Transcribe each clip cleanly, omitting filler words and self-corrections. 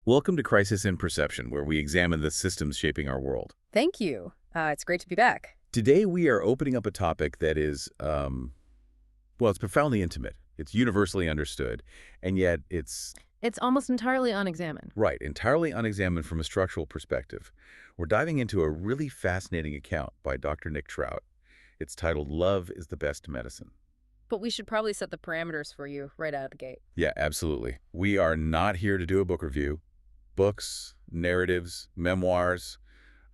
Welcome to Crisis in Perception, where we examine the systems shaping our world. Thank you. It's great to be back. Today, we are opening up a topic that is, well, it's profoundly intimate. It's universally understood, and yet it's, It's almost entirely unexamined. right, entirely unexamined from a structural perspective. We're diving into a really fascinating account by Dr. Nick Trout. It's titled Love is the Best Medicine. But we should probably set the parameters for you right out of the gate. Yeah, absolutely. We are not here to do a book review. Books, narratives, memoirs,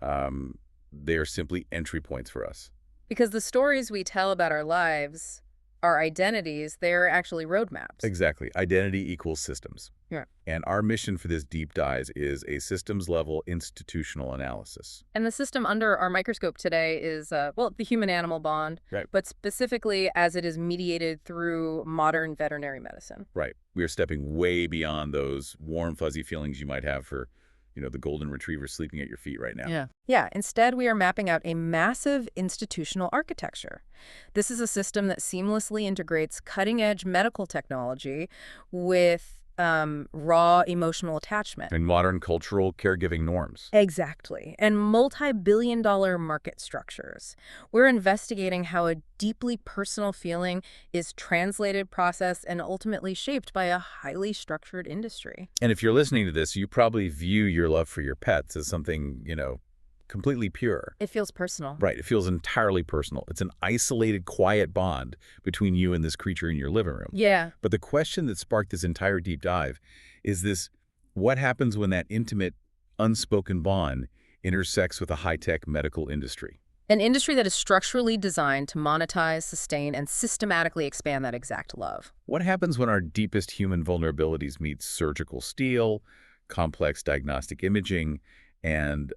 they are simply entry points for us. Because the stories we tell about our lives, our identities, they're actually roadmaps. Exactly. Identity equals systems. Yeah. And our mission for this deep dive is a systems-level institutional analysis. And the system under our microscope today is, well, the human-animal bond, Right. but specifically as it is mediated through modern veterinary medicine. Right. We are stepping way beyond those warm, fuzzy feelings you might have for, the golden retriever sleeping at your feet right now. Yeah, instead we are mapping out a massive institutional architecture. This is a system that seamlessly integrates cutting-edge medical technology with raw emotional attachment. And modern cultural caregiving norms. Exactly. And multi-billion-dollar market structures. We're investigating how a deeply personal feeling is translated, processed, and ultimately shaped by a highly structured industry. And if you're listening to this, you probably view your love for your pets as something, completely pure. It feels personal. Right. It feels entirely personal. It's an isolated, quiet bond between you and this creature in your living room. Yeah. But the question that sparked this entire deep dive is this: what happens when that intimate, unspoken bond intersects with a high-tech medical industry? An industry that is structurally designed to monetize, sustain, and systematically expand that exact love. What happens when our deepest human vulnerabilities meet surgical steel, complex diagnostic imaging, and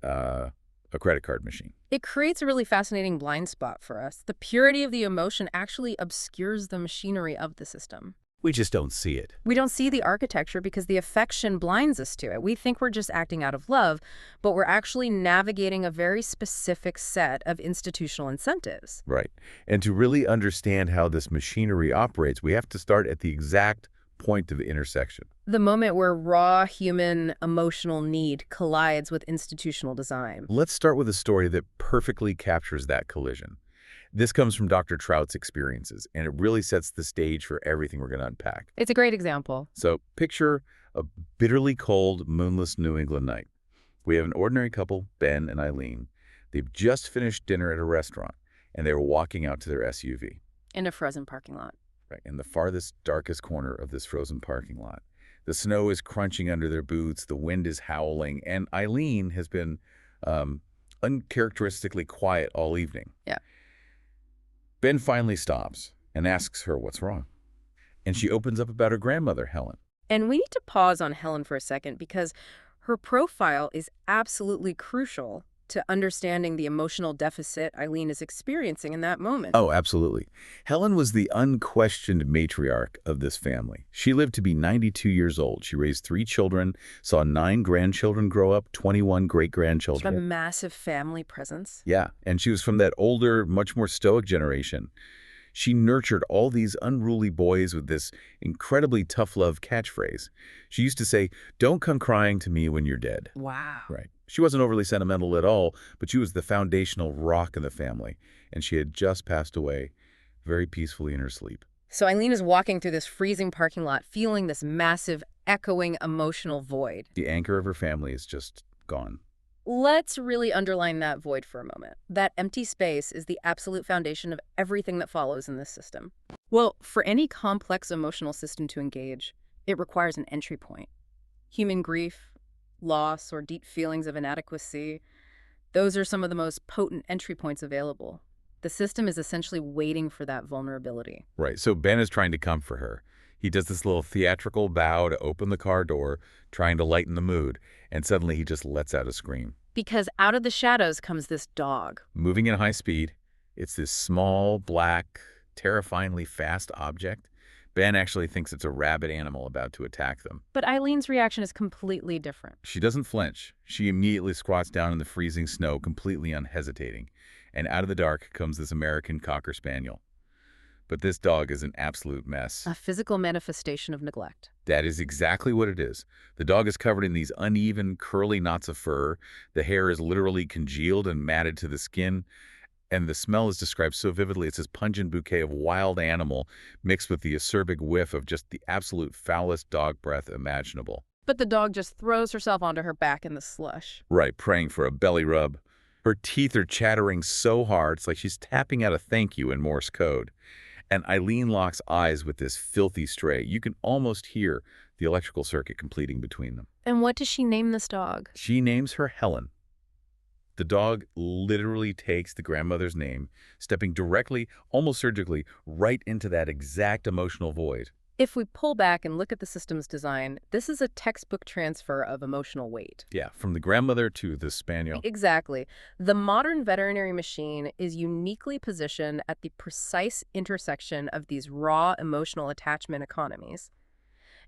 a credit card machine? It creates a really fascinating blind spot for us. The purity of the emotion actually obscures the machinery of the system. We just don't see it. We don't see the architecture because the affection blinds us to it. We think we're just acting out of love, but we're actually navigating a very specific set of institutional incentives. Right. And to really understand how this machinery operates, we have to start at the exact point of the intersection. The moment where raw human emotional need collides with institutional design. Let's start with a story that perfectly captures that collision. This comes from Dr. Trout's experiences, and it really sets the stage for everything we're going to unpack. It's a great example. So picture a bitterly cold, moonless New England night. We have an ordinary couple, Ben and Eileen. They've just finished dinner at a restaurant, and they were walking out to their SUV. In a frozen parking lot. Right, in the farthest, darkest corner of this frozen parking lot. The snow is crunching under their boots, the wind is howling, and Eileen has been uncharacteristically quiet all evening. Yeah. Ben finally stops and asks her what's wrong. And she opens up about her grandmother, Helen. And we need to pause on Helen for a second because her profile is absolutely crucial to understanding the emotional deficit Eileen is experiencing in that moment. Oh, absolutely. Helen was the unquestioned matriarch of this family. She lived to be 92 years old. She raised 3 children, saw 9 grandchildren grow up, 21 She's great-grandchildren. got a massive family presence. Yeah, and she was from that older, much more stoic generation. She nurtured all these unruly boys with this incredibly tough love catchphrase. She used to say, "Don't come crying to me when you're dead." Wow. Right. She wasn't overly sentimental at all, but she was the foundational rock in the family, and she had just passed away very peacefully in her sleep. So Eileen is walking through this freezing parking lot, feeling this massive, echoing emotional void. The anchor of her family is just gone. Let's really underline that void for a moment. That empty space is the absolute foundation of everything that follows in this system. Well, for any complex emotional system to engage, it requires an entry point. Human grief, loss, or deep feelings of inadequacy, those are some of the most potent entry points available. The system is essentially waiting for that vulnerability. Right, so Ben is trying to comfort her. He does this little theatrical bow to open the car door, trying to lighten the mood, and suddenly he just lets out a scream. Because out of the shadows comes this dog. Moving at high speed, it's this small, black, terrifyingly fast object. Ben actually thinks it's a rabid animal about to attack them. But Eileen's reaction is completely different. She doesn't flinch. She immediately squats down in the freezing snow, completely unhesitating. And out of the dark comes this American Cocker Spaniel. But this dog is an absolute mess. A physical manifestation of neglect. That is exactly what it is. The dog is covered in these uneven, curly knots of fur. The hair is literally congealed and matted to the skin. And the smell is described so vividly. It's this pungent bouquet of wild animal mixed with the acerbic whiff of just the absolute foulest dog breath imaginable. But the dog just throws herself onto her back in the slush. Right, praying for a belly rub. Her teeth are chattering so hard, it's like she's tapping out a thank you in Morse code. And Eileen locks eyes with this filthy stray. You can almost hear the electrical circuit completing between them. And what does she name this dog? She names her Helen. The dog literally takes the grandmother's name, stepping directly, almost surgically, right into that exact emotional void. If we pull back and look at the system's design, this is a textbook transfer of emotional weight. Yeah, from the grandmother to the spaniel. Exactly. The modern veterinary machine is uniquely positioned at the precise intersection of these raw emotional attachment economies.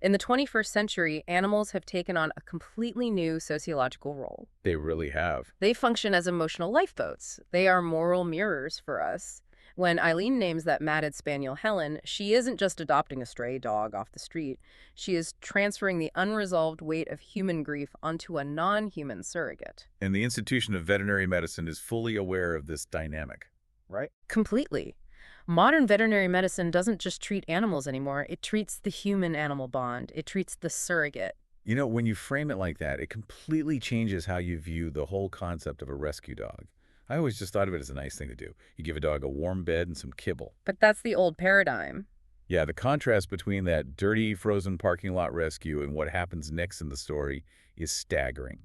In the 21st century, animals have taken on a completely new sociological role. They really have. They function as emotional lifeboats. They are moral mirrors for us. When Eileen names that matted spaniel Helen, she isn't just adopting a stray dog off the street. She is transferring the unresolved weight of human grief onto a non-human surrogate. And the institution of veterinary medicine is fully aware of this dynamic, right? Completely. Modern veterinary medicine doesn't just treat animals anymore. It treats the human-animal bond. It treats the surrogate. You know, when you frame it like that, it completely changes how you view the whole concept of a rescue dog. I always just thought of it as a nice thing to do. You give a dog a warm bed and some kibble. But that's the old paradigm. Yeah, the contrast between that dirty, frozen parking lot rescue and what happens next in the story is staggering.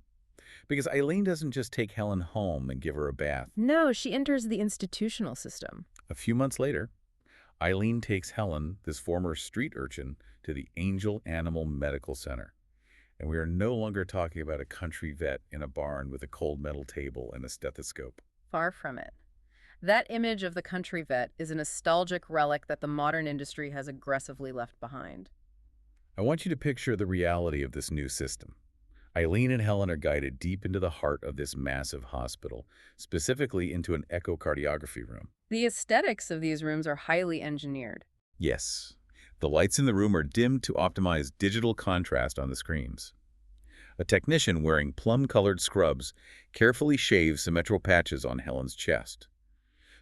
Because Eileen doesn't just take Helen home and give her a bath. No, she enters the institutional system. A few months later, Eileen takes Helen, this former street urchin, to the Angel Animal Medical Center. And we are no longer talking about a country vet in a barn with a cold metal table and a stethoscope. Far from it. That image of the country vet is a nostalgic relic that the modern industry has aggressively left behind. I want you to picture the reality of this new system. Eileen and Helen are guided deep into the heart of this massive hospital, specifically into an echocardiography room. The aesthetics of these rooms are highly engineered. Yes, the lights in the room are dimmed to optimize digital contrast on the screens. A technician wearing plum-colored scrubs carefully shaves symmetrical patches on Helen's chest.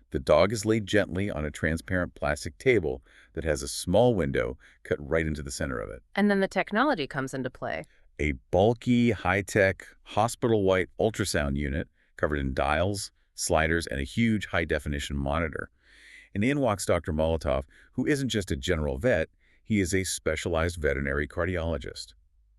The dog is laid gently on a transparent plastic table that has a small window cut right into the center of it. And then the technology comes into play. A bulky, high-tech, hospital-white ultrasound unit covered in dials, sliders, and a huge high-definition monitor. And in walks Dr. Molotov, who isn't just a general vet, he is a specialized veterinary cardiologist.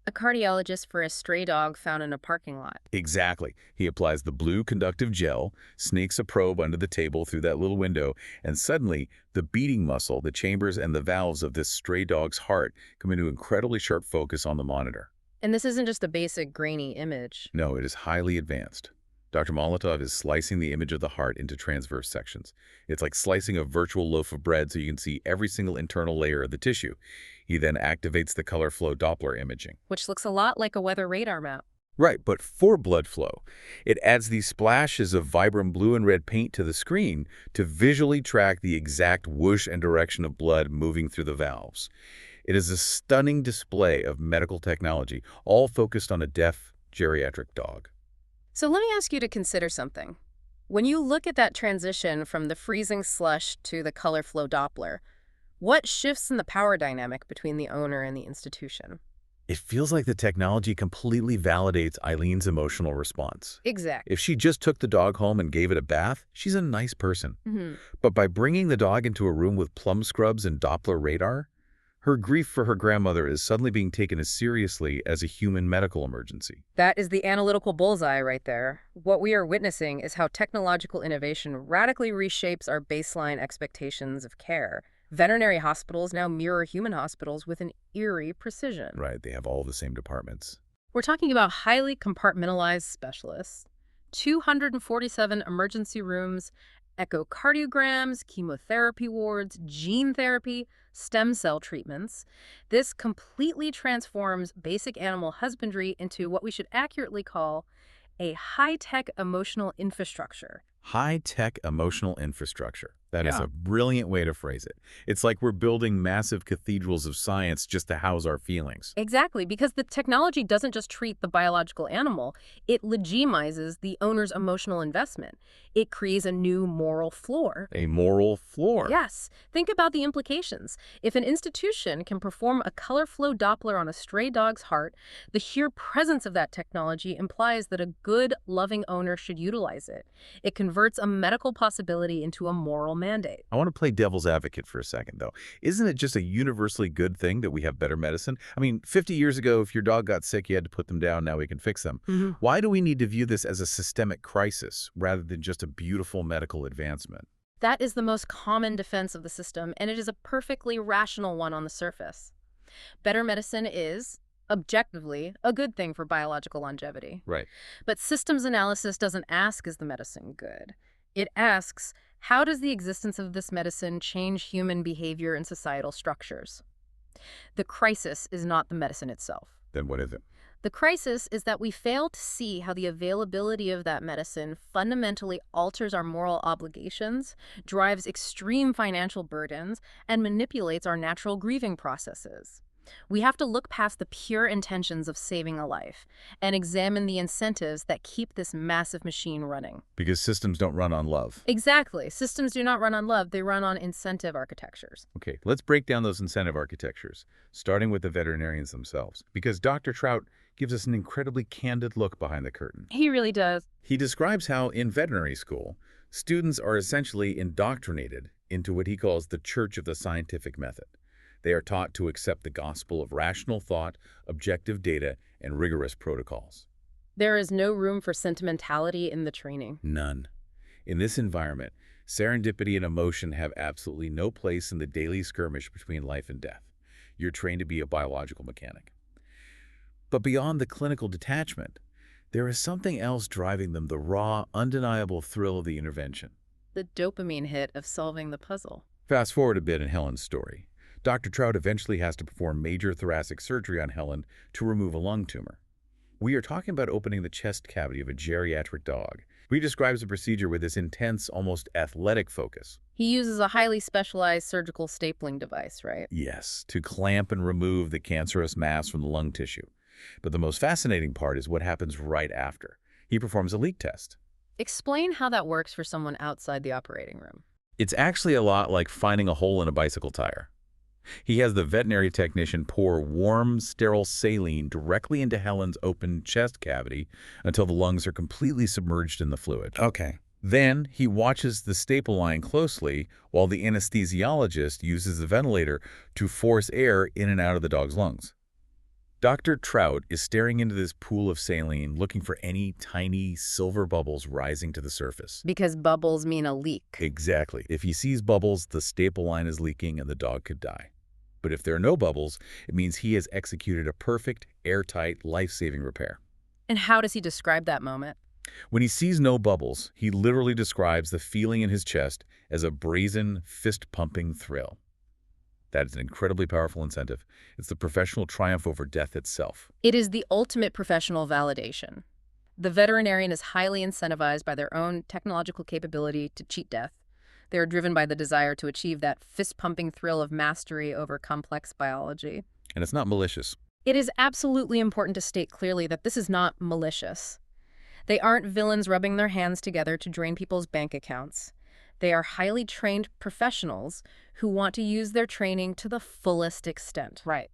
A cardiologist for a stray dog found in a parking lot. Exactly. He applies the blue conductive gel, sneaks a probe under the table through that little window, and suddenly the beating muscle, the chambers, and the valves of this stray dog's heart come into incredibly sharp focus on the monitor. And this isn't just a basic grainy image. No, it is highly advanced. Dr. Molotov is slicing the image of the heart into transverse sections. It's like slicing a virtual loaf of bread so you can see every single internal layer of the tissue. He then activates the color flow Doppler imaging. Which looks a lot like a weather radar map. Right, but for blood flow. It adds these splashes of vibrant blue and red paint to the screen to visually track the exact whoosh and direction of blood moving through the valves. It is a stunning display of medical technology, all focused on a deaf geriatric dog. So let me ask you to consider something. When you look at that transition from the freezing slush to the color flow Doppler, what shifts in the power dynamic between the owner and the institution? It feels like the technology completely validates Eileen's emotional response. Exactly. If she just took the dog home and gave it a bath, she's a nice person. But by bringing the dog into a room with plum scrubs and Doppler radar, her grief for her grandmother is suddenly being taken as seriously as a human medical emergency. That is the analytical bullseye right there. What we are witnessing is how technological innovation radically reshapes our baseline expectations of care. Veterinary hospitals now mirror human hospitals with an eerie precision. Right, they have all the same departments. We're talking about highly compartmentalized specialists, 247 emergency rooms, echocardiograms, chemotherapy wards, gene therapy, stem cell treatments. This completely transforms basic animal husbandry into what we should accurately call a high-tech emotional infrastructure. High-tech emotional infrastructure. That is Yeah. a brilliant way to phrase it. It's like we're building massive cathedrals of science just to house our feelings. Exactly, because the technology doesn't just treat the biological animal, it legitimizes the owner's emotional investment. It creates a new moral floor. A moral floor. Yes, think about the implications. If an institution can perform a color flow Doppler on a stray dog's heart, the sheer presence of that technology implies that a good, loving owner should utilize it. It converts a medical possibility into a moral mandate. I want to play devil's advocate for a second, though. Isn't it just a universally good thing that we have better medicine? I mean, 50 years ago, if your dog got sick, you had to put them down. Now we can fix them. Mhm. Why do we need to view this as a systemic crisis rather than just a beautiful medical advancement? That is the most common defense of the system, and it is a perfectly rational one on the surface. Better medicine is, objectively, a good thing for biological longevity. Right. But systems analysis doesn't ask, is the medicine good? It asks, how does the existence of this medicine change human behavior and societal structures? The crisis is not the medicine itself. Then what is it? The crisis is that we fail to see how the availability of that medicine fundamentally alters our moral obligations, drives extreme financial burdens, and manipulates our natural grieving processes. We have to look past the pure intentions of saving a life and examine the incentives that keep this massive machine running. Because systems don't run on love. Exactly. Systems do not run on love, they run on incentive architectures. Okay, let's break down those incentive architectures, starting with the veterinarians themselves, because Dr. Trout gives us an incredibly candid look behind the curtain. He really does. He describes how, in veterinary school, students are essentially indoctrinated into what he calls the church of the scientific method. They are taught to accept the gospel of rational thought, objective data, and rigorous protocols. There is no room for sentimentality in the training. None. In this environment, serendipity and emotion have absolutely no place in the daily skirmish between life and death. You're trained to be a biological mechanic. But beyond the clinical detachment, there is something else driving them, the raw, undeniable thrill of the intervention. The dopamine hit of solving the puzzle. Fast forward a bit in Helen's story. Dr. Trout eventually has to perform major thoracic surgery on Helen to remove a lung tumor. We are talking about opening the chest cavity of a geriatric dog. He describes the procedure with this intense, almost athletic focus. He uses a highly specialized surgical stapling device, right? Yes, to clamp and remove the cancerous mass from the lung tissue. But the most fascinating part is what happens right after. He performs a leak test. Explain how that works for someone outside the operating room. It's actually a lot like finding a hole in a bicycle tire. He has the veterinary technician pour warm, sterile saline directly into Helen's open chest cavity until the lungs are completely submerged in the fluid. Okay. Then he watches the staple line closely while the anesthesiologist uses the ventilator to force air in and out of the dog's lungs. Dr. Trout is staring into this pool of saline, looking for any tiny silver bubbles rising to the surface. Because bubbles mean a leak. Exactly. If he sees bubbles, the staple line is leaking and the dog could die. But if there are no bubbles, it means he has executed a perfect, airtight, life-saving repair. And how does he describe that moment? When he sees no bubbles, he literally describes the feeling in his chest as a brazen, fist-pumping thrill. That is an incredibly powerful incentive. It's the professional triumph over death itself. It is the ultimate professional validation. The veterinarian is highly incentivized by their own technological capability to cheat death. They are driven by the desire to achieve that fist-pumping thrill of mastery over complex biology. And it's not malicious. It is absolutely important to state clearly that this is not malicious. They aren't villains rubbing their hands together to drain people's bank accounts. They are highly trained professionals who want to use their training to the fullest extent. Right.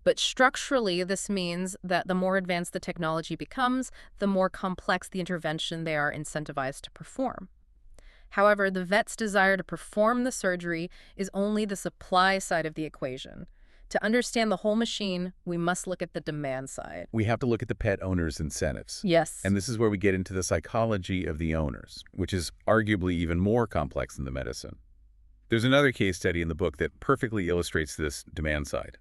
But structurally, this means that the more advanced the technology becomes, the more complex the intervention they are incentivized to perform. However, the vet's desire to perform the surgery is only the supply side of the equation. To understand the whole machine, we must look at the demand side. We have to look at the pet owner's incentives. Yes. And this is where we get into the psychology of the owners, which is arguably even more complex than the medicine. There's another case study in the book that perfectly illustrates this demand side.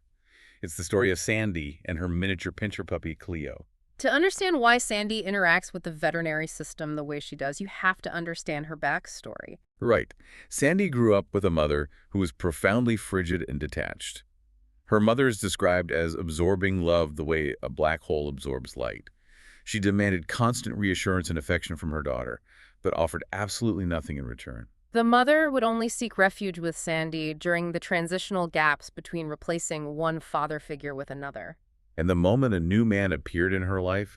It's the story of Sandy and her miniature pinscher puppy, Cleo. To understand why Sandy interacts with the veterinary system the way she does, you have to understand her backstory. Right. Sandy grew up with a mother who was profoundly frigid and detached. Her mother is described as absorbing love the way a black hole absorbs light. She demanded constant reassurance and affection from her daughter, but offered absolutely nothing in return. The mother would only seek refuge with Sandy during the transitional gaps between replacing one father figure with another. And the moment a new man appeared in her life,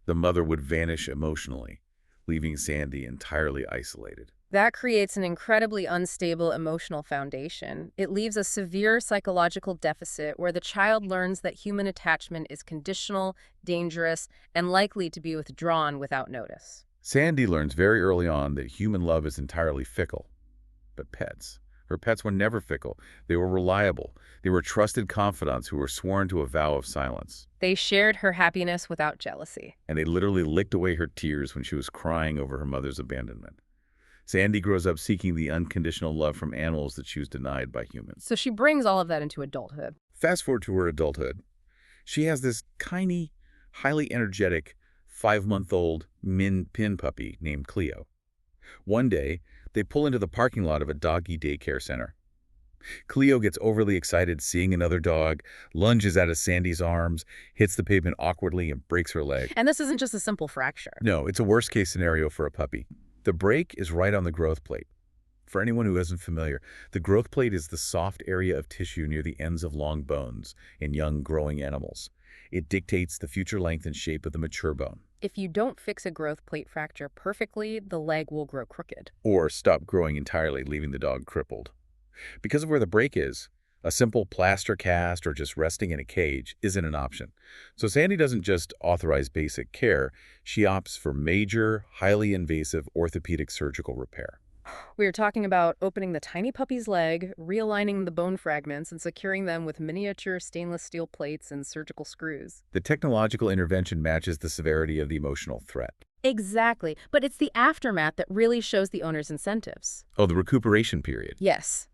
the mother would vanish emotionally, leaving Sandy entirely isolated. That creates an incredibly unstable emotional foundation. It leaves a severe psychological deficit where the child learns that human attachment is conditional, dangerous, and likely to be withdrawn without notice. Sandy learns very early on that human love is entirely fickle. But her pets were never fickle. They were reliable. They were trusted confidants who were sworn to a vow of silence. They shared her happiness without jealousy. And they literally licked away her tears when she was crying over her mother's abandonment. Sandy grows up seeking the unconditional love from animals that she was denied by humans. So she brings all of that into adulthood. Fast forward to her adulthood. She has this tiny, highly energetic, 5-month-old min pin puppy named Cleo. One day, they pull into the parking lot of a doggy daycare center. Cleo gets overly excited seeing another dog, lunges out of Sandy's arms, hits the pavement awkwardly, and breaks her leg. And this isn't just a simple fracture. No, it's a worst-case scenario for a puppy. The break is right on the growth plate. For anyone who isn't familiar, the growth plate is the soft area of tissue near the ends of long bones in young, growing animals. It dictates the future length and shape of the mature bone. If you don't fix a growth plate fracture perfectly, the leg will grow crooked. Or stop growing entirely, leaving the dog crippled. Because of where the break is, a simple plaster cast or just resting in a cage isn't an option. So Sandy doesn't just authorize basic care, she opts for major, highly invasive orthopedic surgical repair. We are talking about opening the tiny puppy's leg, realigning the bone fragments, and securing them with miniature stainless steel plates and surgical screws. The technological intervention matches the severity of the emotional threat. Exactly, but it's the aftermath that really shows the owner's incentives. Oh, the recuperation period. Yes.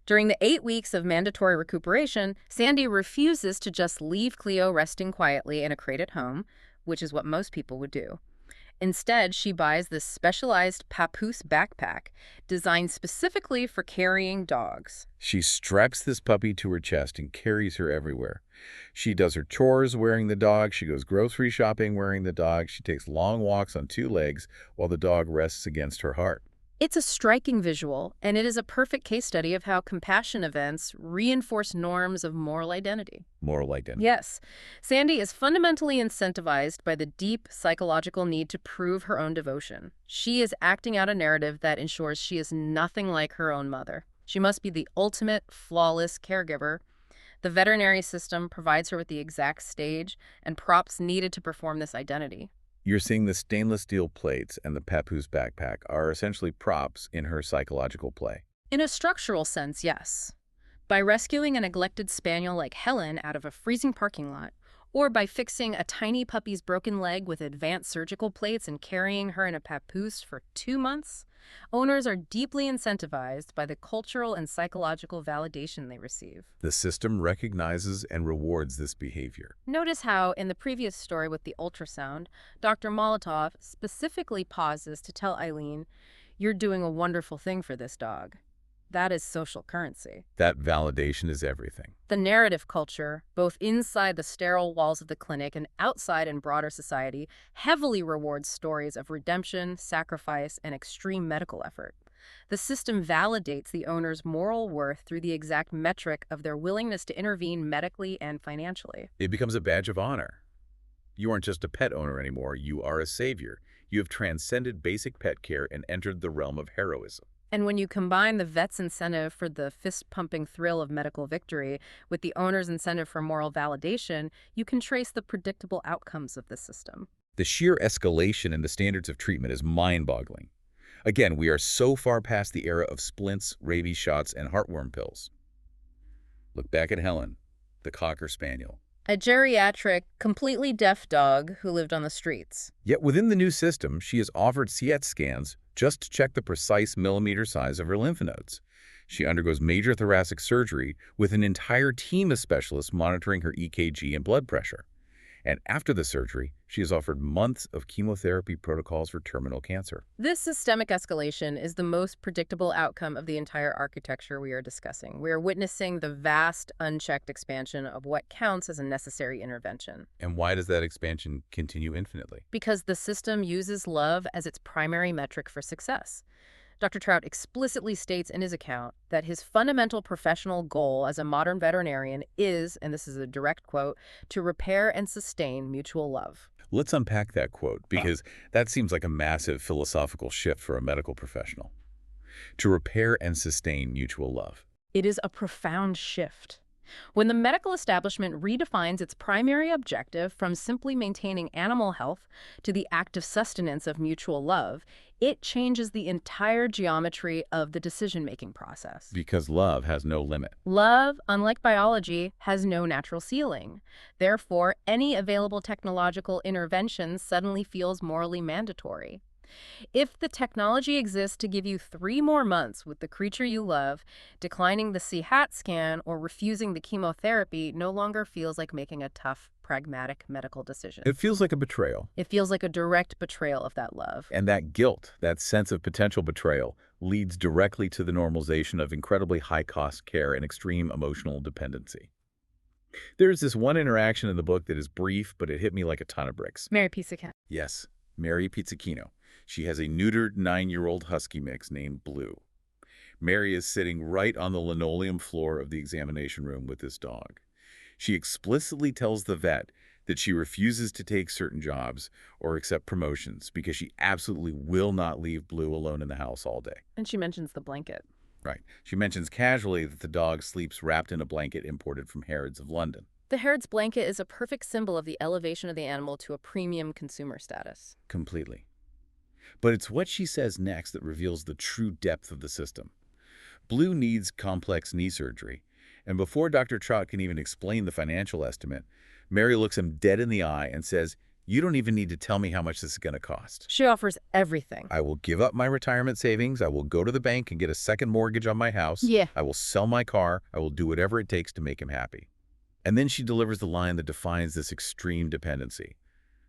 During the 8 weeks of mandatory recuperation, Sandy refuses to just leave Cleo resting quietly in a crate at home, which is what most people would do. Instead, she buys this specialized papoose backpack designed specifically for carrying dogs. She straps this puppy to her chest and carries her everywhere. She does her chores wearing the dog. She goes grocery shopping wearing the dog. She takes long walks on 2 legs while the dog rests against her heart. It's a striking visual, and it is a perfect case study of how compassion events reinforce norms of moral identity. Moral identity. Yes. Sandy is fundamentally incentivized by the deep psychological need to prove her own devotion. She is acting out a narrative that ensures she is nothing like her own mother. She must be the ultimate, flawless caregiver. The veterinary system provides her with the exact stage and props needed to perform this identity. You're seeing the stainless steel plates and the papoose backpack are essentially props in her psychological play. In a structural sense, yes. By rescuing a neglected spaniel like Helen out of a freezing parking lot, or by fixing a tiny puppy's broken leg with advanced surgical plates and carrying her in a papoose for 2 months, owners are deeply incentivized by the cultural and psychological validation they receive. The system recognizes and rewards this behavior. Notice how, in the previous story with the ultrasound, Dr. Molotov specifically pauses to tell Eileen, "You're doing a wonderful thing for this dog." That is social currency. That validation is everything. The narrative culture, both inside the sterile walls of the clinic and outside in broader society, heavily rewards stories of redemption, sacrifice, and extreme medical effort. The system validates the owner's moral worth through the exact metric of their willingness to intervene medically and financially. It becomes a badge of honor. You aren't just a pet owner anymore, you are a savior. You have transcended basic pet care and entered the realm of heroism. And when you combine the vet's incentive for the fist-pumping thrill of medical victory with the owner's incentive for moral validation, you can trace the predictable outcomes of the system. The sheer escalation in the standards of treatment is mind-boggling. Again, we are so far past the era of splints, rabies shots, and heartworm pills. Look back at Helen, the Cocker Spaniel. A geriatric, completely deaf dog who lived on the streets. Yet within the new system, she is offered CT scans just to check the precise millimeter size of her lymph nodes. She undergoes major thoracic surgery with an entire team of specialists monitoring her EKG and blood pressure. And after the surgery, she is offered months of chemotherapy protocols for terminal cancer. This systemic escalation is the most predictable outcome of the entire architecture we are discussing. We are witnessing the vast, unchecked expansion of what counts as a necessary intervention. And why does that expansion continue infinitely? Because the system uses love as its primary metric for success. Dr. Trout explicitly states in his account that his fundamental professional goal as a modern veterinarian is, and this is a direct quote, to repair and sustain mutual love. Let's unpack that quote, because that seems like a massive philosophical shift for a medical professional. To repair and sustain mutual love. It is a profound shift. When the medical establishment redefines its primary objective from simply maintaining animal health to the active sustenance of mutual love, it changes the entire geometry of the decision-making process. Because love has no limit. Love, unlike biology, has no natural ceiling. Therefore, any available technological intervention suddenly feels morally mandatory. If the technology exists to give you 3 more months with the creature you love, declining the CT scan or refusing the chemotherapy no longer feels like making a tough, pragmatic medical decision. It feels like a betrayal. It feels like a direct betrayal of that love. And that guilt, that sense of potential betrayal, leads directly to the normalization of incredibly high-cost care and extreme emotional dependency. There's this one interaction in the book that is brief, but it hit me like a ton of bricks. Mary Pizza Cat. Yes, Mary Pizzichino. She has a neutered 9-year-old husky mix named Blue. Mary is sitting right on the linoleum floor of the examination room with this dog. She explicitly tells the vet that she refuses to take certain jobs or accept promotions because she absolutely will not leave Blue alone in the house all day. And she mentions the blanket. Right. She mentions casually that the dog sleeps wrapped in a blanket imported from Harrods of London. The Harrods blanket is a perfect symbol of the elevation of the animal to a premium consumer status. Completely. But it's what she says next that reveals the true depth of the system. Blue needs complex knee surgery, and before Dr. Trout can even explain the financial estimate, Mary looks him dead in the eye and says, "You don't even need to tell me how much this is going to cost. She offers everything. I will give up my retirement savings. I will go to the bank and get a second mortgage on my house. Yeah. I will sell my car. I will do whatever it takes to make him happy." And then she delivers the line that defines this extreme dependency.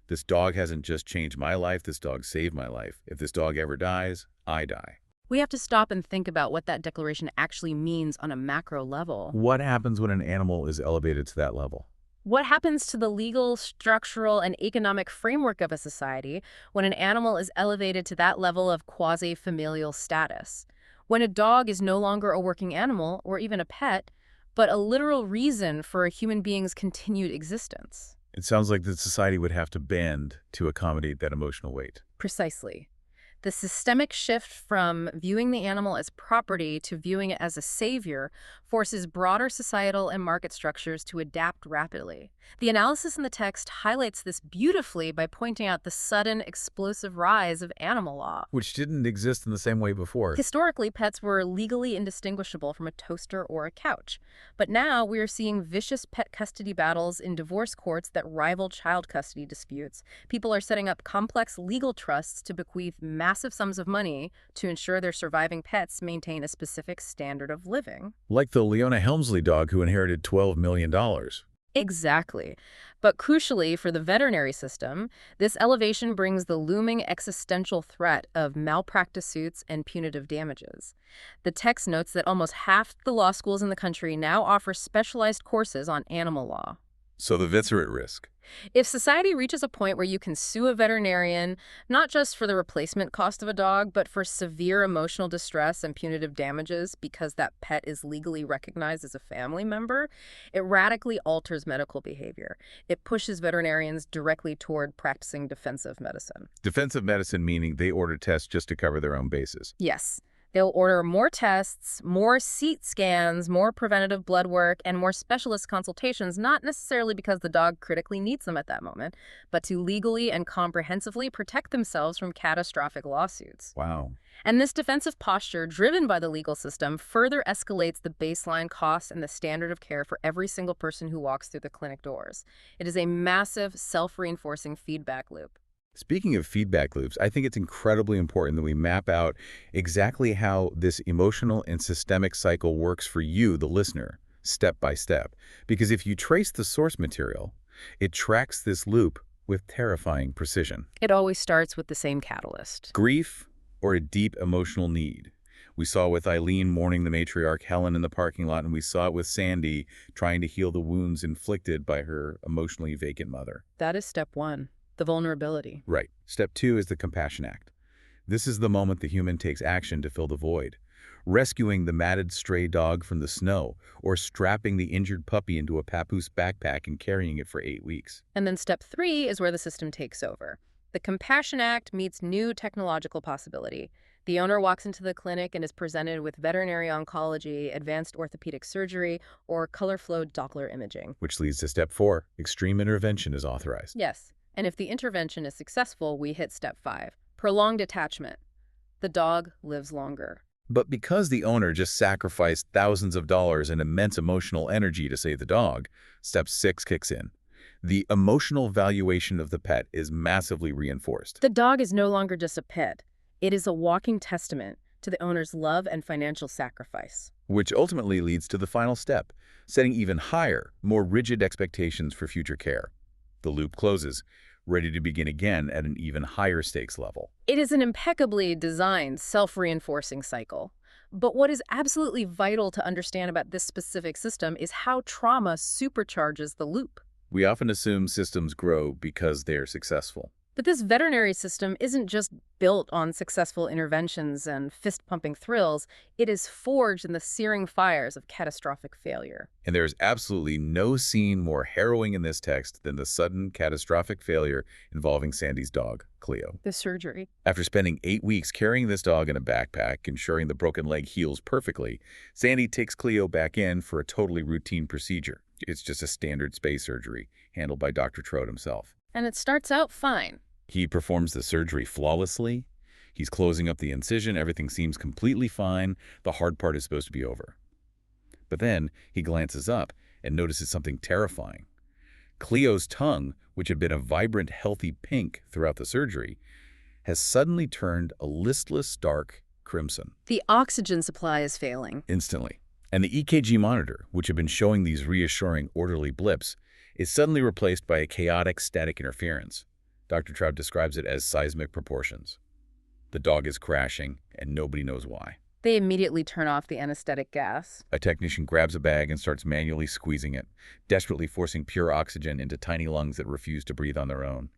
"This dog hasn't just changed my life, this dog saved my life. If this dog ever dies, I die." We have to stop and think about what that declaration actually means on a macro level. What happens when an animal is elevated to that level? What happens to the legal, structural, and economic framework of a society when an animal is elevated to that level of quasi-familial status? When a dog is no longer a working animal or even a pet, but a literal reason for a human being's continued existence. It sounds like the society would have to bend to accommodate that emotional weight. Precisely. The systemic shift from viewing the animal as property to viewing it as a savior forces broader societal and market structures to adapt rapidly. The analysis in the text highlights this beautifully by pointing out the sudden, explosive rise of animal law. Which didn't exist in the same way before. Historically, pets were legally indistinguishable from a toaster or a couch. But now we are seeing vicious pet custody battles in divorce courts that rival child custody disputes. People are setting up complex legal trusts to bequeath massive sums of money to ensure their surviving pets maintain a specific standard of living. Like the Leona Helmsley dog who inherited $12 million. Exactly. But crucially for the veterinary system, this elevation brings the looming existential threat of malpractice suits and punitive damages. The text notes that almost half the law schools in the country now offer specialized courses on animal law. So the vets are at risk. If society reaches a point where you can sue a veterinarian, not just for the replacement cost of a dog, but for severe emotional distress and punitive damages because that pet is legally recognized as a family member, it radically alters medical behavior. It pushes veterinarians directly toward practicing defensive medicine. Defensive medicine meaning they order tests just to cover their own bases. Yes. They'll order more tests, more CT scans, more preventative blood work, and more specialist consultations, not necessarily because the dog critically needs them at that moment, but to legally and comprehensively protect themselves from catastrophic lawsuits. Wow. And this defensive posture, driven by the legal system, further escalates the baseline cost and the standard of care for every single person who walks through the clinic doors. It is a massive, self-reinforcing feedback loop. Speaking of feedback loops, I think it's incredibly important that we map out exactly how this emotional and systemic cycle works for you, the listener, step by step. Because if you trace the source material, it tracks this loop with terrifying precision. It always starts with the same catalyst. Grief or a deep emotional need. We saw with Eileen mourning the matriarch Helen in the parking lot, and we saw it with Sandy trying to heal the wounds inflicted by her emotionally vacant mother. That is step one. The vulnerability. Right. Step 2 is the compassion act. This is the moment the human takes action to fill the void, rescuing the matted stray dog from the snow or strapping the injured puppy into a papoose backpack and carrying it for 8 weeks. And then step 3 is where the system takes over. The Compassion Act meets new technological possibility. The owner walks into the clinic and is presented with veterinary oncology, advanced orthopedic surgery, or color-flow Doppler imaging. Which leads to step 4, extreme intervention is authorized. Yes, and if the intervention is successful, we hit step 5, prolonged attachment. The dog lives longer. But because the owner just sacrificed thousands of dollars and immense emotional energy to save the dog, step 6 kicks in. The emotional valuation of the pet is massively reinforced. The dog is no longer just a pet. It is a walking testament to the owner's love and financial sacrifice. Which ultimately leads to the final step, setting even higher, more rigid expectations for future care. The loop closes, ready to begin again at an even higher stakes level. It is an impeccably designed, self-reinforcing cycle. But what is absolutely vital to understand about this specific system is how trauma supercharges the loop. We often assume systems grow because they are successful. But this veterinary system isn't just built on successful interventions and fist-pumping thrills. It is forged in the searing fires of catastrophic failure. And there is absolutely no scene more harrowing in this text than the sudden, catastrophic failure involving Sandy's dog, Cleo. The surgery. After spending 8 weeks carrying this dog in a backpack, ensuring the broken leg heals perfectly, Sandy takes Cleo back in for a totally routine procedure. It's just a standard space surgery, handled by Dr. Trout himself. And it starts out fine. He performs the surgery flawlessly. He's closing up the incision. Everything seems completely fine. The hard part is supposed to be over. But then he glances up and notices something terrifying. Cleo's tongue, which had been a vibrant, healthy pink throughout the surgery, has suddenly turned a listless, dark crimson. The oxygen supply is failing. Instantly. And the EKG monitor, which had been showing these reassuring, orderly blips, is suddenly replaced by a chaotic, static interference. Dr. Trout describes it as seismic proportions. The dog is crashing, and nobody knows why. They immediately turn off the anesthetic gas. A technician grabs a bag and starts manually squeezing it, desperately forcing pure oxygen into tiny lungs that refuse to breathe on their own.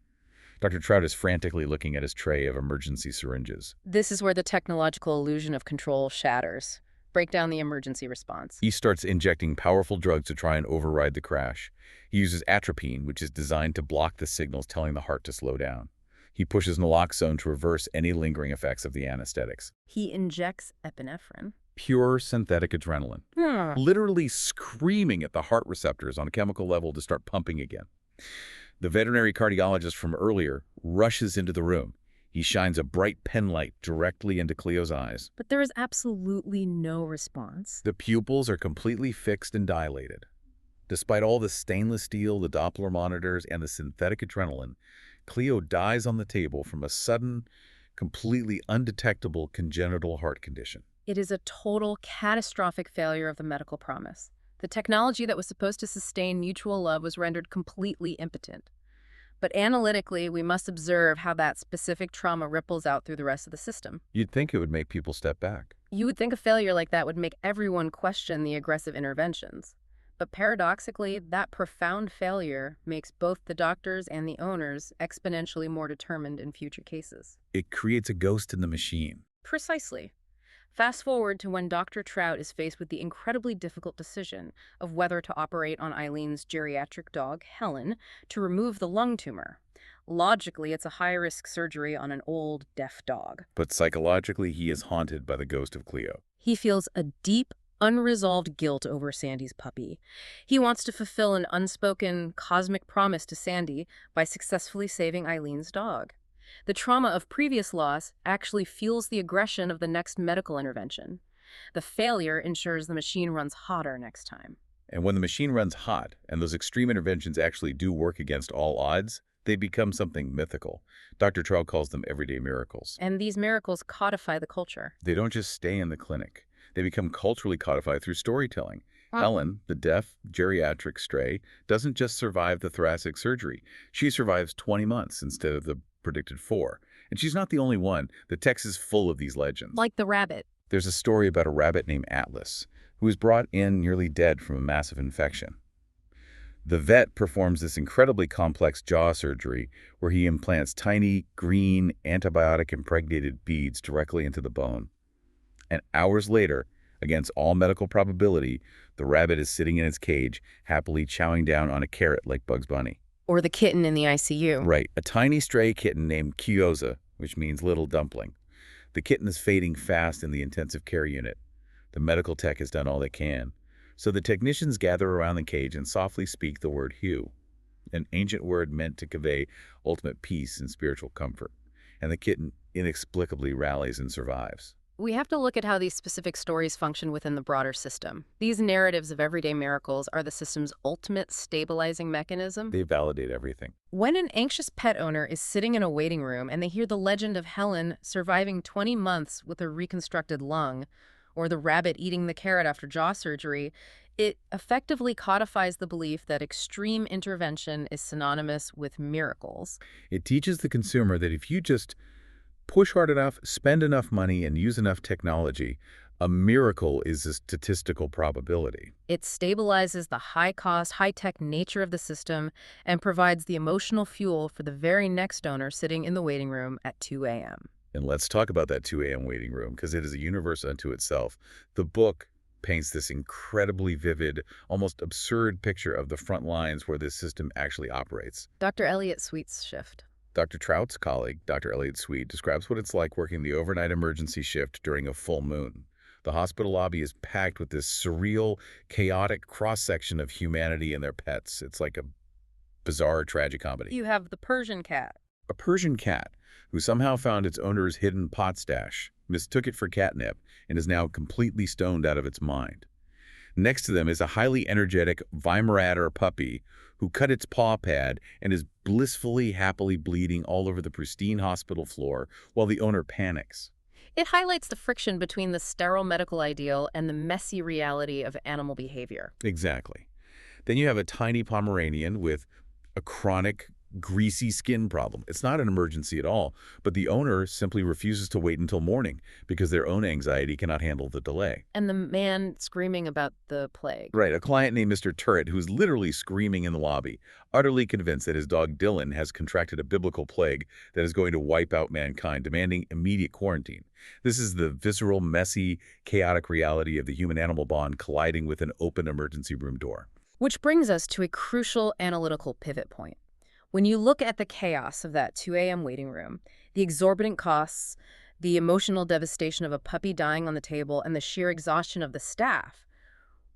Dr. Trout is frantically looking at his tray of emergency syringes. This is where the technological illusion of control shatters. Break down the emergency response. He starts injecting powerful drugs to try and override the crash. He uses atropine, which is designed to block the signals telling the heart to slow down. He pushes naloxone to reverse any lingering effects of the anesthetics. He injects epinephrine. Pure synthetic adrenaline. Literally screaming at the heart receptors on a chemical level to start pumping again. The veterinary cardiologist from earlier rushes into the room. He shines a bright pen light directly into Cleo's eyes. But there is absolutely no response. The pupils are completely fixed and dilated. Despite all the stainless steel, the Doppler monitors, and the synthetic adrenaline, Cleo dies on the table from a sudden, completely undetectable congenital heart condition. It is a total catastrophic failure of the medical promise. The technology that was supposed to sustain mutual love was rendered completely impotent. But analytically, we must observe how that specific trauma ripples out through the rest of the system. You'd think it would make people step back. You would think a failure like that would make everyone question the aggressive interventions. But paradoxically, that profound failure makes both the doctors and the owners exponentially more determined in future cases. It creates a ghost in the machine. Precisely. Fast forward to when Dr. Trout is faced with the incredibly difficult decision of whether to operate on Eileen's geriatric dog, Helen, to remove the lung tumor. Logically, it's a high-risk surgery on an old, deaf dog. But psychologically, he is haunted by the ghost of Cleo. He feels a deep, unresolved guilt over Sandy's puppy. He wants to fulfill an unspoken, cosmic promise to Sandy by successfully saving Eileen's dog. The trauma of previous loss actually fuels the aggression of the next medical intervention. The failure ensures the machine runs hotter next time. And when the machine runs hot, and those extreme interventions actually do work against all odds, they become something mythical. Dr. Trout calls them everyday miracles. And these miracles codify the culture. They don't just stay in the clinic. They become culturally codified through storytelling. Helen, the deaf geriatric stray, doesn't just survive the thoracic surgery. She survives 20 months instead of the predicted 4. And she's not the only one. The text is full of these legends. Like the rabbit. There's a story about a rabbit named Atlas, who was brought in nearly dead from a massive infection. The vet performs this incredibly complex jaw surgery where he implants tiny, green, antibiotic-impregnated beads directly into the bone. And hours later, against all medical probability, the rabbit is sitting in its cage, happily chowing down on a carrot like Bugs Bunny. Or the kitten in the ICU. Right, a tiny stray kitten named Kyoza, which means little dumpling. The kitten is fading fast in the intensive care unit. The medical tech has done all they can. So the technicians gather around the cage and softly speak the word Hugh, an ancient word meant to convey ultimate peace and spiritual comfort. And the kitten inexplicably rallies and survives. We have to look at how these specific stories function within the broader system. These narratives of everyday miracles are the system's ultimate stabilizing mechanism. They validate everything. When an anxious pet owner is sitting in a waiting room and they hear the legend of Helen surviving 20 months with a reconstructed lung, or the rabbit eating the carrot after jaw surgery, it effectively codifies the belief that extreme intervention is synonymous with miracles. It teaches the consumer that if you just push hard enough, spend enough money, and use enough technology, a miracle is a statistical probability. It stabilizes the high-cost, high-tech nature of the system and provides the emotional fuel for the very next owner sitting in the waiting room at 2 a.m. And let's talk about that 2 a.m. waiting room, because it is a universe unto itself. The book paints this incredibly vivid, almost absurd picture of the front lines where this system actually operates. Dr. Elliot Sweet's shift. Dr. Trout's colleague, Dr. Elliot Sweet, describes what it's like working the overnight emergency shift during a full moon. The hospital lobby is packed with this surreal, chaotic cross-section of humanity and their pets. It's like a bizarre tragicomedy. You have the Persian cat. A Persian cat who somehow found its owner's hidden pot stash, mistook it for catnip, and is now completely stoned out of its mind. Next to them is a highly energetic Weimaraner puppy who cut its paw pad and is blissfully, happily bleeding all over the pristine hospital floor while the owner panics. It highlights the friction between the sterile medical ideal and the messy reality of animal behavior. Exactly. Then you have a tiny Pomeranian with a chronic, greasy skin problem. It's not an emergency at all, but the owner simply refuses to wait until morning because their own anxiety cannot handle the delay. And the man screaming about the plague. Right, a client named Mr. Turret who's literally screaming in the lobby, utterly convinced that his dog Dylan has contracted a biblical plague that is going to wipe out mankind, demanding immediate quarantine. This is the visceral, messy, chaotic reality of the human-animal bond colliding with an open emergency room door. Which brings us to a crucial analytical pivot point. When you look at the chaos of that 2 a.m. waiting room, the exorbitant costs, the emotional devastation of a puppy dying on the table, and the sheer exhaustion of the staff,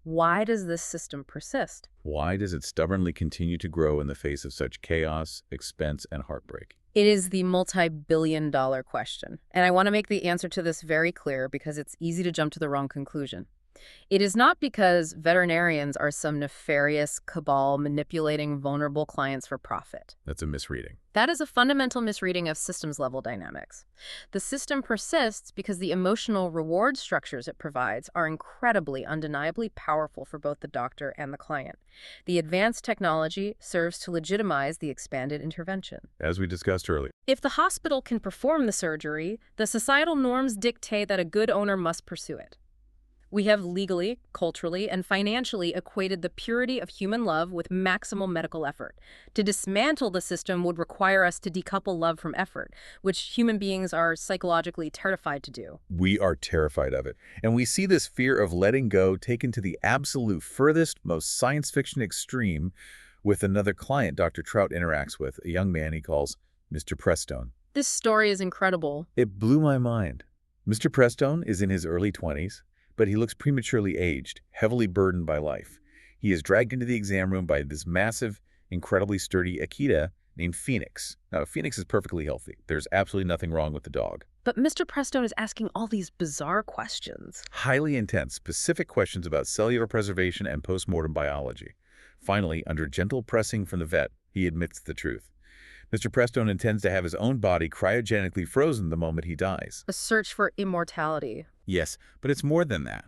why does this system persist? Why does it stubbornly continue to grow in the face of such chaos, expense, and heartbreak? It is the multi-billion-dollar question. And I want to make the answer to this very clear because it's easy to jump to the wrong conclusion. It is not because veterinarians are some nefarious cabal manipulating vulnerable clients for profit. That's a misreading. That is a fundamental misreading of systems-level dynamics. The system persists because the emotional reward structures it provides are incredibly, undeniably powerful for both the doctor and the client. The advanced technology serves to legitimize the expanded intervention. As we discussed earlier. If the hospital can perform the surgery, the societal norms dictate that a good owner must pursue it. We have legally, culturally, and financially equated the purity of human love with maximal medical effort. To dismantle the system would require us to decouple love from effort, which human beings are psychologically terrified to do. We are terrified of it. And we see this fear of letting go taken to the absolute furthest, most science fiction extreme with another client Dr. Trout interacts with, a young man he calls Mr. Prestone. This story is incredible. It blew my mind. Mr. Prestone is in his early 20s. But he looks prematurely aged, heavily burdened by life. He is dragged into the exam room by this massive, incredibly sturdy Akita named Phoenix. Now, Phoenix is perfectly healthy. There's absolutely nothing wrong with the dog. But Mr. Prestone is asking all these bizarre questions. Highly intense, specific questions about cellular preservation and postmortem biology. Finally, under gentle pressing from the vet, he admits the truth. Mr. Prestone intends to have his own body cryogenically frozen the moment he dies. A search for immortality. Yes, but it's more than that.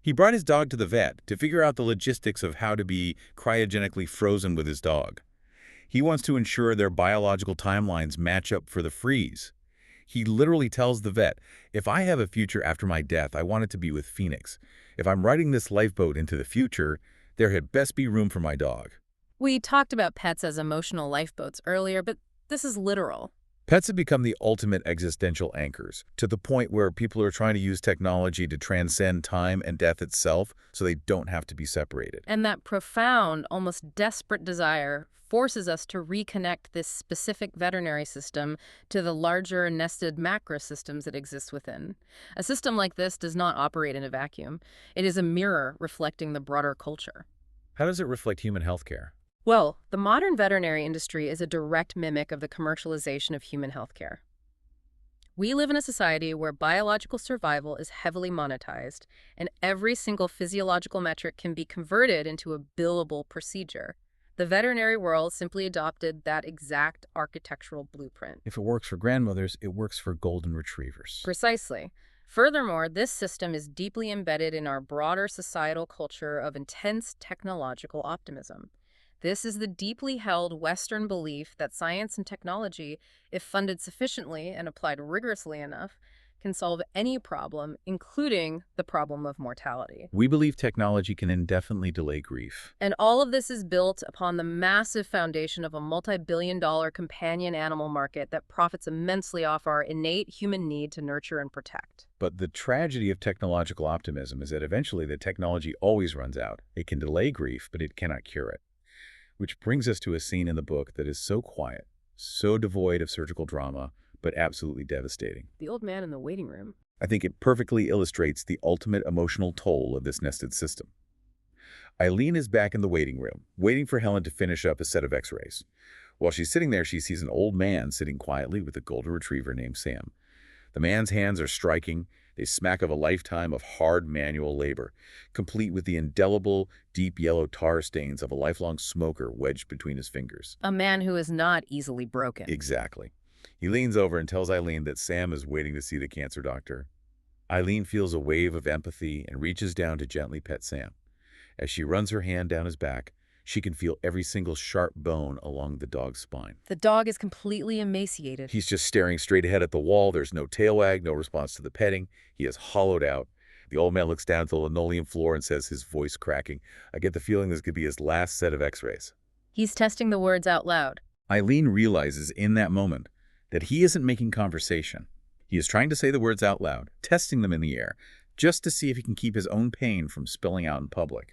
He brought his dog to the vet to figure out the logistics of how to be cryogenically frozen with his dog. He wants to ensure their biological timelines match up for the freeze. He literally tells the vet, if I have a future after my death, I want it to be with Phoenix. If I'm riding this lifeboat into the future, there had best be room for my dog. We talked about pets as emotional lifeboats earlier, but this is literal. Pets have become the ultimate existential anchors, to the point where people are trying to use technology to transcend time and death itself so they don't have to be separated. And that profound, almost desperate desire forces us to reconnect this specific veterinary system to the larger nested macro systems it exists within. A system like this does not operate in a vacuum. It is a mirror reflecting the broader culture. How does it reflect human healthcare? Well, the modern veterinary industry is a direct mimic of the commercialization of human healthcare. We live in a society where biological survival is heavily monetized, and every single physiological metric can be converted into a billable procedure. The veterinary world simply adopted that exact architectural blueprint. If it works for grandmothers, it works for golden retrievers. Precisely. Furthermore, this system is deeply embedded in our broader societal culture of intense technological optimism. This is the deeply held Western belief that science and technology, if funded sufficiently and applied rigorously enough, can solve any problem, including the problem of mortality. We believe technology can indefinitely delay grief. And all of this is built upon the massive foundation of a multi-billion-dollar companion animal market that profits immensely off our innate human need to nurture and protect. But the tragedy of technological optimism is that eventually the technology always runs out. It can delay grief, but it cannot cure it. Which brings us to a scene in the book that is so quiet, so devoid of surgical drama, but absolutely devastating. The old man in the waiting room. I think it perfectly illustrates the ultimate emotional toll of this nested system. Eileen is back in the waiting room, waiting for Helen to finish up a set of x-rays. While she's sitting there, she sees an old man sitting quietly with a golden retriever named Sam. The man's hands are striking. They smack of a lifetime of hard manual labor, complete with the indelible, deep yellow tar stains of a lifelong smoker wedged between his fingers. A man who is not easily broken. Exactly. He leans over and tells Eileen that Sam is waiting to see the cancer doctor. Eileen feels a wave of empathy and reaches down to gently pet Sam. As she runs her hand down his back, she can feel every single sharp bone along the dog's spine. The dog is completely emaciated. He's just staring straight ahead at the wall. There's no tail wag, no response to the petting. He is hollowed out. The old man looks down at the linoleum floor and says, his voice cracking, I get the feeling this could be his last set of x-rays. He's testing the words out loud. Eileen realizes in that moment that he isn't making conversation. He is trying to say the words out loud, testing them in the air, just to see if he can keep his own pain from spilling out in public.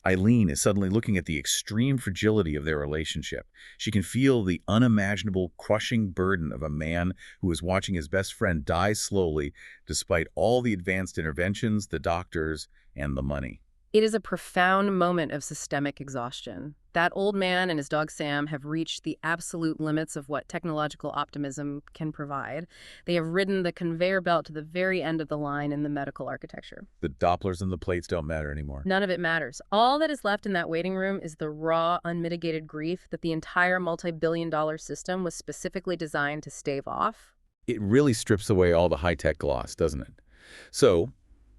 Eileen is suddenly looking at the extreme fragility of their relationship. She can feel the unimaginable, crushing burden of a man who is watching his best friend die slowly despite all the advanced interventions, the doctors, and the money. It is a profound moment of systemic exhaustion. That old man and his dog Sam have reached the absolute limits of what technological optimism can provide. They have ridden the conveyor belt to the very end of the line in the medical architecture. The Dopplers and the plates don't matter anymore. None of it matters. All that is left in that waiting room is the raw, unmitigated grief that the entire multi-billion-dollar system was specifically designed to stave off. It really strips away all the high-tech gloss, doesn't it? So,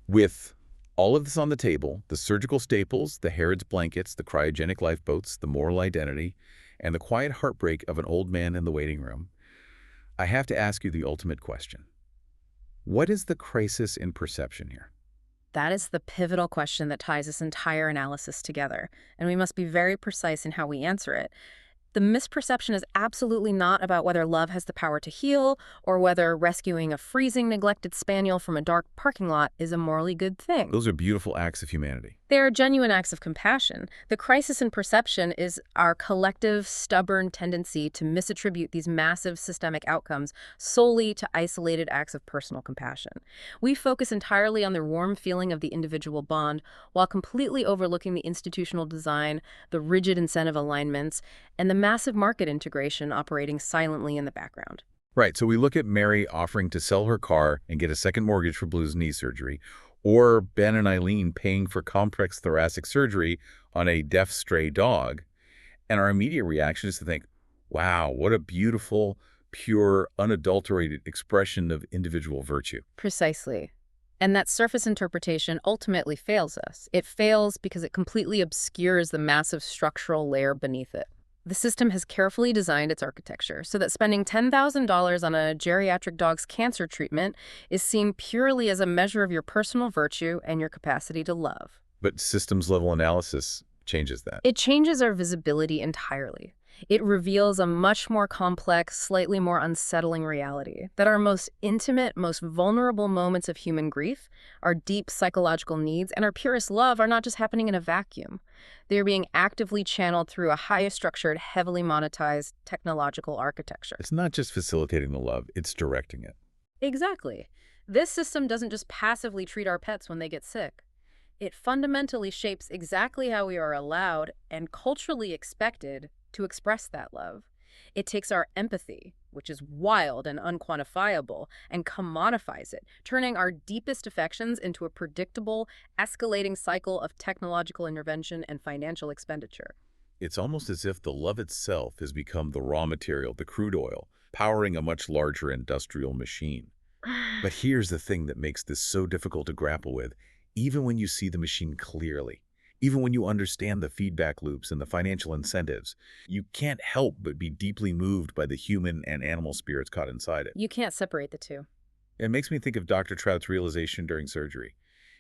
with all of this on the table, the surgical staples, the Harrods blankets, the cryogenic lifeboats, the moral identity, and the quiet heartbreak of an old man in the waiting room, I have to ask you the ultimate question. What is the crisis in perception here? That is the pivotal question that ties this entire analysis together, and we must be very precise in how we answer it. The misperception is absolutely not about whether love has the power to heal or whether rescuing a freezing, neglected spaniel from a dark parking lot is a morally good thing. Those are beautiful acts of humanity. They are genuine acts of compassion. The crisis in perception is our collective, stubborn tendency to misattribute these massive systemic outcomes solely to isolated acts of personal compassion. We focus entirely on the warm feeling of the individual bond while completely overlooking the institutional design, the rigid incentive alignments, and the massive market integration operating silently in the background. Right, so we look at Mary offering to sell her car and get a second mortgage for Blue's knee surgery, or Ben and Eileen paying for complex thoracic surgery on a deaf stray dog, and our immediate reaction is to think, wow, what a beautiful, pure, unadulterated expression of individual virtue. Precisely. And that surface interpretation ultimately fails us. It fails because it completely obscures the massive structural layer beneath it. The system has carefully designed its architecture so that spending $10,000 on a geriatric dog's cancer treatment is seen purely as a measure of your personal virtue and your capacity to love. But systems-level analysis changes that. It changes our visibility entirely. It reveals a much more complex, slightly more unsettling reality that our most intimate, most vulnerable moments of human grief, our deep psychological needs, and our purest love are not just happening in a vacuum. They're being actively channeled through a highly structured, heavily monetized technological architecture. It's not just facilitating the love, it's directing it. Exactly. This system doesn't just passively treat our pets when they get sick. It fundamentally shapes exactly how we are allowed and culturally expected to express that love. It takes our empathy, which is wild and unquantifiable, and commodifies it, turning our deepest affections into a predictable, escalating cycle of technological intervention and financial expenditure. It's almost as if the love itself has become the raw material, the crude oil, powering a much larger industrial machine. But here's the thing that makes this so difficult to grapple with. Even when you see the machine clearly, even when you understand the feedback loops and the financial incentives, you can't help but be deeply moved by the human and animal spirits caught inside it. You can't separate the two. It makes me think of Dr. Trout's realization during surgery.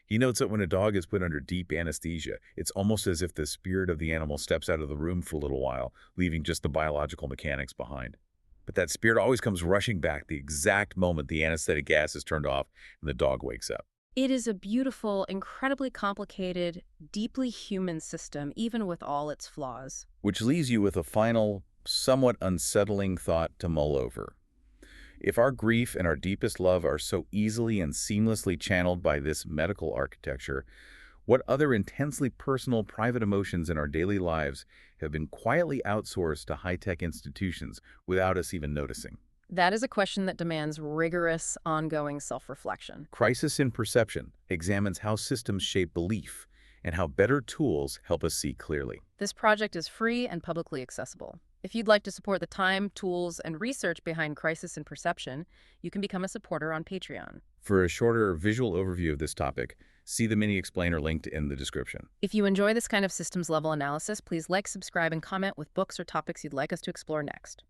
He notes that when a dog is put under deep anesthesia, it's almost as if the spirit of the animal steps out of the room for a little while, leaving just the biological mechanics behind. But that spirit always comes rushing back the exact moment the anesthetic gas is turned off and the dog wakes up. It is a beautiful, incredibly complicated, deeply human system, even with all its flaws. Which leaves you with a final, somewhat unsettling thought to mull over. If our grief and our deepest love are so easily and seamlessly channeled by this medical architecture, what other intensely personal, private emotions in our daily lives have been quietly outsourced to high-tech institutions without us even noticing? That is a question that demands rigorous, ongoing self-reflection. Crisis in Perception examines how systems shape belief and how better tools help us see clearly. This project is free and publicly accessible. If you'd like to support the time, tools, and research behind Crisis in Perception, you can become a supporter on Patreon. For a shorter visual overview of this topic, see the mini explainer linked in the description. If you enjoy this kind of systems-level analysis, please like, subscribe, and comment with books or topics you'd like us to explore next.